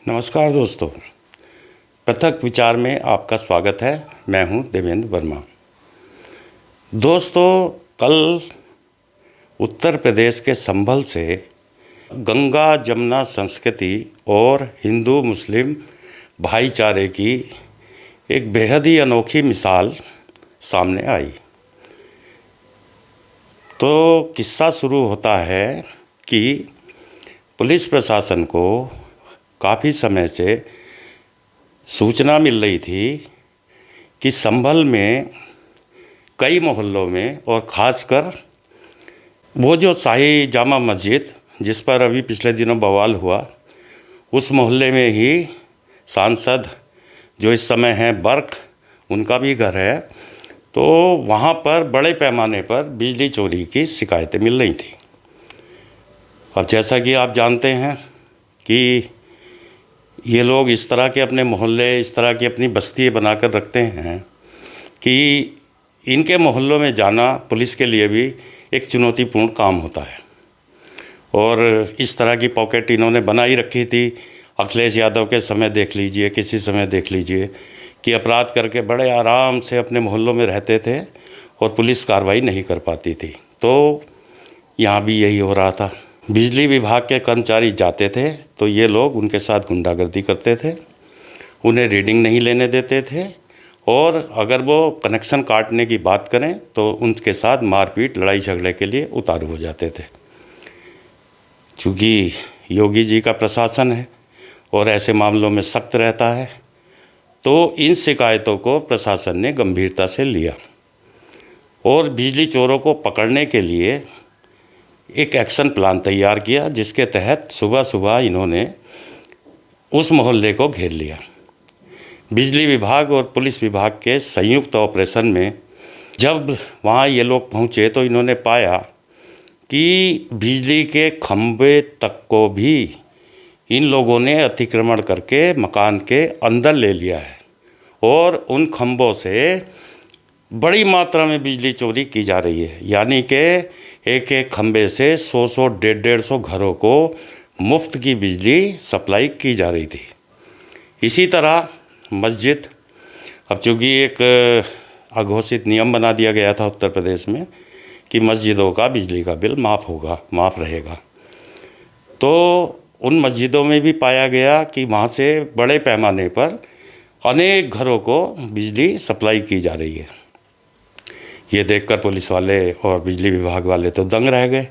नमस्कार दोस्तों, पृथक विचार में आपका स्वागत है। मैं हूं देवेंद्र वर्मा। दोस्तों, कल उत्तर प्रदेश के संभल से गंगा जमुना संस्कृति और हिंदू मुस्लिम भाईचारे की एक बेहद ही अनोखी मिसाल सामने आई। तो किस्सा शुरू होता है कि पुलिस प्रशासन को काफ़ी समय से सूचना मिल रही थी कि संभल में कई मोहल्लों में और ख़ासकर वो जो शाही जामा मस्जिद जिस पर अभी पिछले दिनों बवाल हुआ, उस मोहल्ले में ही सांसद जो इस समय हैं बर्क, उनका भी घर है। तो वहाँ पर बड़े पैमाने पर बिजली चोरी की शिकायतें मिल रही थी। अब जैसा कि आप जानते हैं कि ये लोग इस तरह के अपने मोहल्ले, इस तरह की अपनी बस्ती बनाकर रखते हैं कि इनके मोहल्लों में जाना पुलिस के लिए भी एक चुनौतीपूर्ण काम होता है। और इस तरह की पॉकेट इन्होंने बनाई रखी थी। अखिलेश यादव के समय देख लीजिए, किसी समय देख लीजिए कि अपराध करके बड़े आराम से अपने मोहल्लों में रहते थे और पुलिस कार्रवाई नहीं कर पाती थी। तो यहाँ भी यही हो रहा था। बिजली विभाग के कर्मचारी जाते थे तो ये लोग उनके साथ गुंडागर्दी करते थे, उन्हें रीडिंग नहीं लेने देते थे और अगर वो कनेक्शन काटने की बात करें तो उनके साथ मारपीट, लड़ाई झगड़े के लिए उतारू हो जाते थे। चूँकि योगी जी का प्रशासन है और ऐसे मामलों में सख्त रहता है, तो इन शिकायतों को प्रशासन ने गंभीरता से लिया और बिजली चोरों को पकड़ने के लिए एक एक्शन प्लान तैयार किया, जिसके तहत सुबह सुबह इन्होंने उस मोहल्ले को घेर लिया। बिजली विभाग और पुलिस विभाग के संयुक्त ऑपरेशन में जब वहाँ ये लोग पहुँचे तो इन्होंने पाया कि बिजली के खंभे तक को भी इन लोगों ने अतिक्रमण करके मकान के अंदर ले लिया है और उन खंभों से बड़ी मात्रा में बिजली चोरी की जा रही है। यानी कि एक एक खंभे से 100-100, 150-150 घरों को मुफ्त की बिजली सप्लाई की जा रही थी। इसी तरह मस्जिद, अब चूँकि एक अघोषित नियम बना दिया गया था उत्तर प्रदेश में कि मस्जिदों का बिजली का बिल माफ़ रहेगा। तो उन मस्जिदों में भी पाया गया कि वहाँ से बड़े पैमाने पर अनेक घरों को बिजली सप्लाई की जा रही है। ये देखकर पुलिस वाले और बिजली विभाग वाले तो दंग रह गए।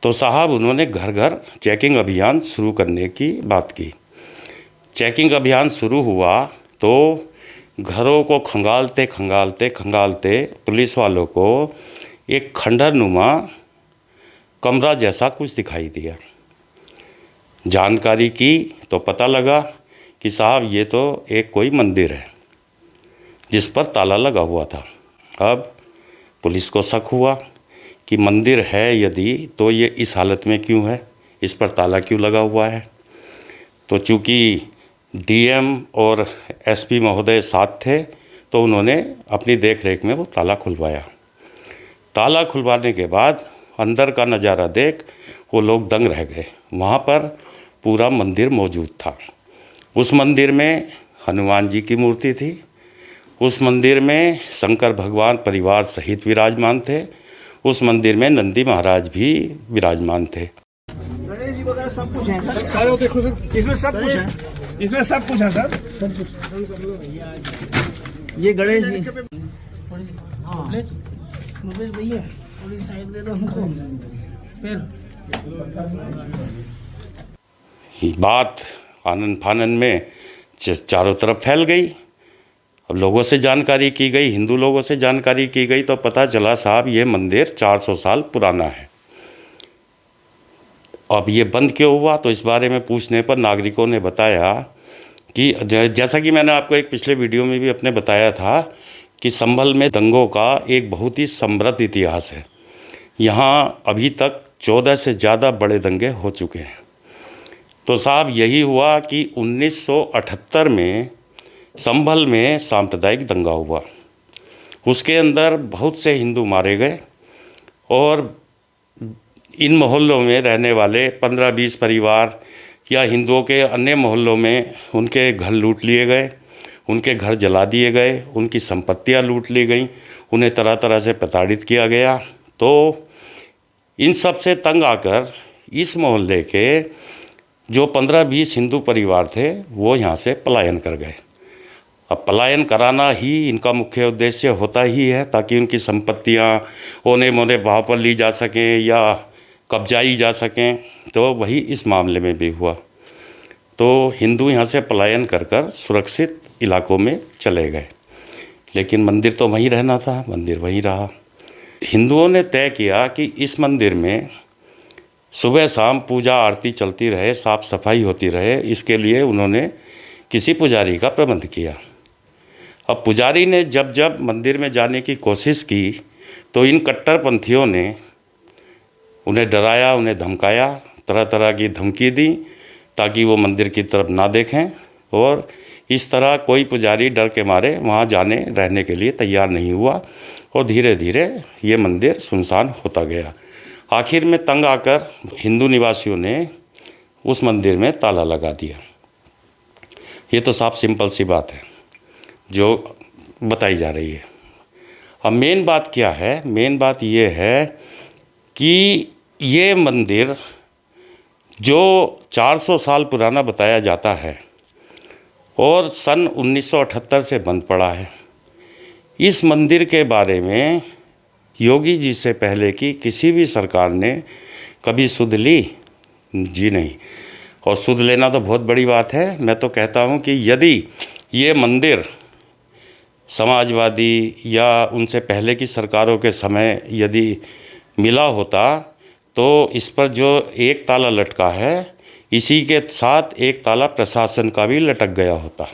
तो साहब उन्होंने घर घर चेकिंग अभियान शुरू करने की बात की। चेकिंग अभियान शुरू हुआ तो घरों को खंगालते पुलिस वालों को एक खंडहरनुमा कमरा जैसा कुछ दिखाई दिया। जानकारी की तो पता लगा कि साहब ये तो एक कोई मंदिर है जिस पर ताला लगा हुआ था। अब पुलिस को शक हुआ कि मंदिर है यदि तो ये इस हालत में क्यों है, इस पर ताला क्यों लगा हुआ है। तो चूँकि डीएम और एसपी महोदय साथ थे तो उन्होंने अपनी देखरेख में वो ताला खुलवाया। ताला खुलवाने के बाद अंदर का नज़ारा देख वो लोग दंग रह गए। वहाँ पर पूरा मंदिर मौजूद था। उस मंदिर में हनुमान जी की मूर्ति थी। उस मंदिर में शंकर भगवान परिवार सहित विराजमान थे। उस मंदिर में नंदी महाराज भी विराजमान थे। गणेश जी वगैरह सब कुछ है सर। देखो सर, इसमें सब कुछ है, इसमें सब कुछ है सर। ये गणेश जी भैया थोड़ी साइड दे दो हमको। फिर बात आनन फानन में चारों तरफ फैल गई। अब लोगों से जानकारी की गई, हिंदू लोगों से जानकारी की गई तो पता चला साहब ये मंदिर 400 साल पुराना है। अब ये बंद क्यों हुआ, तो इस बारे में पूछने पर नागरिकों ने बताया कि जैसा कि मैंने आपको एक पिछले वीडियो में भी अपने बताया था कि संभल में दंगों का एक बहुत ही समृद्ध इतिहास है। यहाँ अभी तक 14 से ज़्यादा बड़े दंगे हो चुके हैं। तो साहब यही हुआ कि 1978 में संभल में सांप्रदायिक दंगा हुआ। उसके अंदर बहुत से हिंदू मारे गए और इन मोहल्लों में रहने वाले 15-20 परिवार या हिंदुओं के अन्य मोहल्लों में उनके घर लूट लिए गए, उनके घर जला दिए गए, उनकी संपत्तियां लूट ली गई, उन्हें तरह तरह से प्रताड़ित किया गया। तो इन सब से तंग आकर इस मोहल्ले के जो 15-20 हिंदू परिवार थे वो यहाँ से पलायन कर गए। अब पलायन कराना ही इनका मुख्य उद्देश्य होता ही है, ताकि उनकी संपत्तियाँ औने मोने भाव पर ली जा सकें या कब्जाई जा सकें। तो वही इस मामले में भी हुआ। तो हिंदू यहाँ से पलायन कर कर सुरक्षित इलाकों में चले गए, लेकिन मंदिर तो वहीं रहना था, मंदिर वहीं रहा। हिंदुओं ने तय किया कि इस मंदिर में सुबह शाम पूजा आरती चलती रहे, साफ़ सफाई होती रहे। इसके लिए उन्होंने किसी पुजारी का प्रबंध किया। अब पुजारी ने जब जब मंदिर में जाने की कोशिश की तो इन कट्टरपंथियों ने उन्हें डराया, उन्हें धमकाया, तरह तरह की धमकी दी ताकि वो मंदिर की तरफ ना देखें। और इस तरह कोई पुजारी डर के मारे वहाँ जाने रहने के लिए तैयार नहीं हुआ और धीरे धीरे ये मंदिर सुनसान होता गया। आखिर में तंग आकर हिंदू निवासियों ने उस मंदिर में ताला लगा दिया। ये तो साफ सिंपल सी बात है जो बताई जा रही है। अब मेन बात क्या है? मेन बात ये है कि ये मंदिर जो 400 साल पुराना बताया जाता है और सन 1978 से बंद पड़ा है, इस मंदिर के बारे में योगी जी से पहले की किसी भी सरकार ने कभी सुध ली? जी नहीं। और सुध लेना तो बहुत बड़ी बात है। मैं तो कहता हूँ कि यदि ये मंदिर समाजवादी या उनसे पहले की सरकारों के समय यदि मिला होता तो इस पर जो एक ताला लटका है इसी के साथ एक ताला प्रशासन का भी लटक गया होता।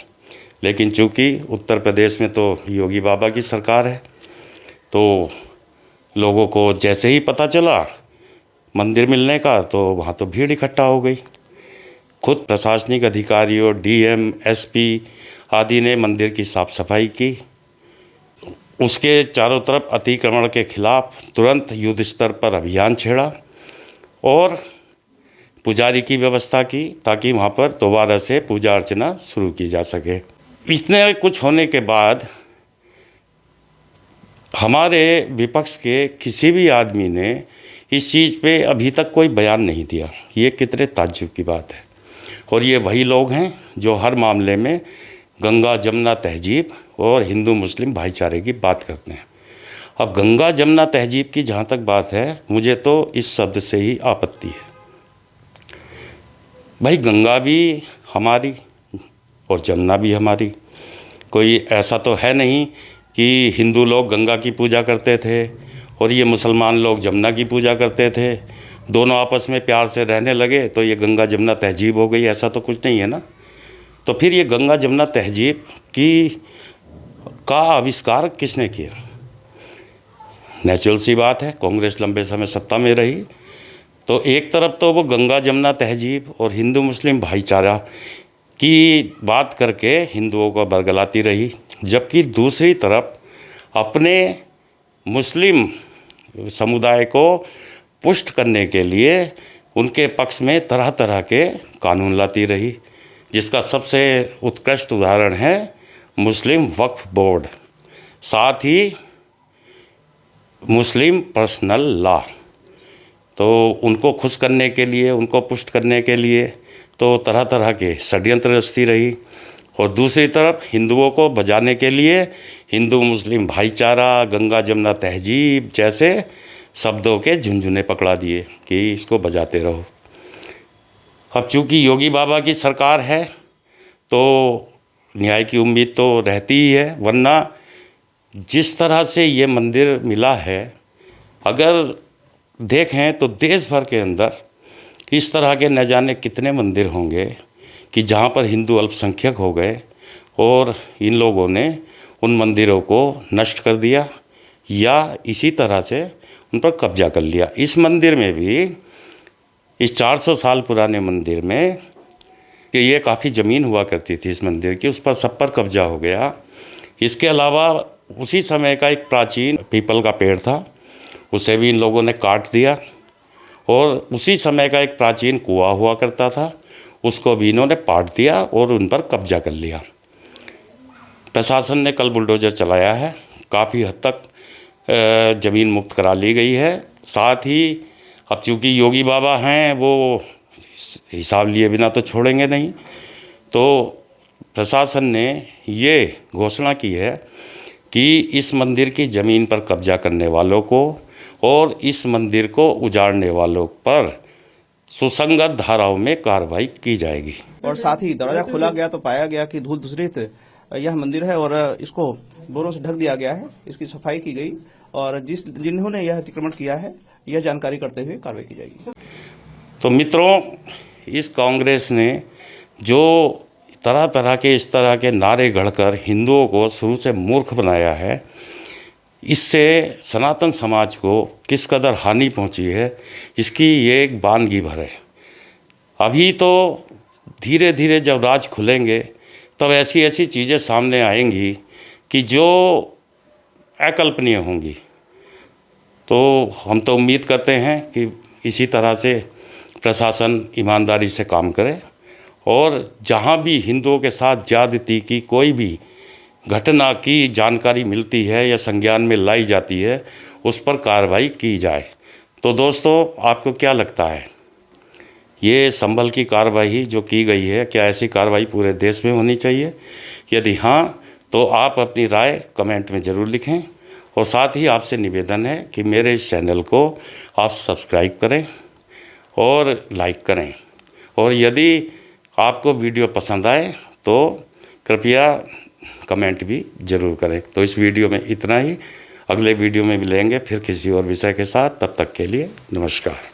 लेकिन चूँकि उत्तर प्रदेश में तो योगी बाबा की सरकार है, तो लोगों को जैसे ही पता चला मंदिर मिलने का तो वहाँ तो भीड़ इकट्ठा हो गई। खुद प्रशासनिक अधिकारियों, डीएम, एसपी आदि ने मंदिर की साफ़ सफाई की। उसके चारों तरफ अतिक्रमण के खिलाफ तुरंत युद्ध स्तर पर अभियान छेड़ा और पुजारी की व्यवस्था की ताकि वहाँ पर दोबारा से पूजा अर्चना शुरू की जा सके। इतने कुछ होने के बाद हमारे विपक्ष के किसी भी आदमी ने इस चीज़ पे अभी तक कोई बयान नहीं दिया। ये कितने ताज्जुब की बात है। और ये वही लोग हैं जो हर मामले में गंगा जमुना तहजीब और हिंदू मुस्लिम भाईचारे की बात करते हैं। अब गंगा जमुना तहजीब की जहाँ तक बात है, मुझे तो इस शब्द से ही आपत्ति है। भाई गंगा भी हमारी और जमुना भी हमारी। कोई ऐसा तो है नहीं कि हिंदू लोग गंगा की पूजा करते थे और ये मुसलमान लोग जमुना की पूजा करते थे, दोनों आपस में प्यार से रहने लगे तो ये गंगा जमुना तहजीब हो गई। ऐसा तो कुछ नहीं है ना। तो फिर ये गंगा जमुना तहजीब का आविष्कार किसने किया? नेचुरल सी बात है, कांग्रेस लंबे समय सत्ता में रही तो एक तरफ तो वो गंगा जमुना तहजीब और हिंदू मुस्लिम भाईचारा की बात करके हिंदुओं को बरगलाती रही, जबकि दूसरी तरफ अपने मुस्लिम समुदाय को पुष्ट करने के लिए उनके पक्ष में तरह तरह के कानून लाती रही, जिसका सबसे उत्कृष्ट उदाहरण है मुस्लिम वक्फ बोर्ड, साथ ही मुस्लिम पर्सनल लॉ। तो उनको खुश करने के लिए, उनको पुष्ट करने के लिए तो तरह तरह के षड्यंत्र रचती रही और दूसरी तरफ हिंदुओं को बचाने के लिए हिंदू मुस्लिम भाईचारा, गंगा जमुना तहजीब जैसे शब्दों के झुनझुने पकड़ा दिए कि इसको बजाते रहो। अब चूँकि योगी बाबा की सरकार है तो न्याय की उम्मीद तो रहती ही है, वरना जिस तरह से ये मंदिर मिला है, अगर देखें तो देश भर के अंदर इस तरह के न जाने कितने मंदिर होंगे कि जहाँ पर हिंदू अल्पसंख्यक हो गए और इन लोगों ने उन मंदिरों को नष्ट कर दिया या इसी तरह से उन पर कब्जा कर लिया। इस मंदिर में भी, इस 400 साल पुराने मंदिर में, कि ये काफ़ी ज़मीन हुआ करती थी इस मंदिर की, उस पर सब पर कब्जा हो गया। इसके अलावा उसी समय का एक प्राचीन पीपल का पेड़ था, उसे भी इन लोगों ने काट दिया। और उसी समय का एक प्राचीन कुआं हुआ करता था, उसको भी इन्होंने पाट दिया और उन पर कब्जा कर लिया। प्रशासन ने कल बुलडोज़र चलाया है, काफ़ी हद तक ज़मीन मुक्त करा ली गई है। साथ ही अब चूँकि योगी बाबा हैं, वो हिसाब लिए बिना तो छोड़ेंगे नहीं, तो प्रशासन ने ये घोषणा की है कि इस मंदिर की ज़मीन पर कब्जा करने वालों को और इस मंदिर को उजाड़ने वालों पर सुसंगत धाराओं में कार्रवाई की जाएगी। और साथ ही दरवाजा खोला गया तो पाया गया कि धूल धूसरित यह मंदिर है और इसको बोरों से ढक दिया गया है। इसकी सफाई की गई और जिन्होंने यह अतिक्रमण किया है यह जानकारी करते हुए कार्रवाई की जाएगी। तो मित्रों, इस कांग्रेस ने जो तरह तरह के इस तरह के नारे गढ़कर हिंदुओं को शुरू से मूर्ख बनाया है, इससे सनातन समाज को किस कदर हानि पहुंची है, इसकी ये एक बानगी भर है। अभी तो धीरे धीरे जब राज खुलेंगे तब ऐसी ऐसी चीज़ें सामने आएंगी कि जो अकल्पनीय होंगी। तो हम तो उम्मीद करते हैं कि इसी तरह से प्रशासन ईमानदारी से काम करे और जहाँ भी हिंदुओं के साथ ज्यादती की कोई भी घटना की जानकारी मिलती है या संज्ञान में लाई जाती है, उस पर कार्रवाई की जाए। तो दोस्तों, आपको क्या लगता है, ये संभल की कार्रवाई जो की गई है, क्या ऐसी कार्रवाई पूरे देश में होनी चाहिए? यदि हाँ, तो आप अपनी राय कमेंट में ज़रूर लिखें और साथ ही आपसे निवेदन है कि मेरे इस चैनल को आप सब्सक्राइब करें और लाइक करें। और यदि आपको वीडियो पसंद आए तो कृपया कमेंट भी ज़रूर करें। तो इस वीडियो में इतना ही, अगले वीडियो में मिलेंगे फिर किसी और विषय के साथ। तब तक के लिए नमस्कार।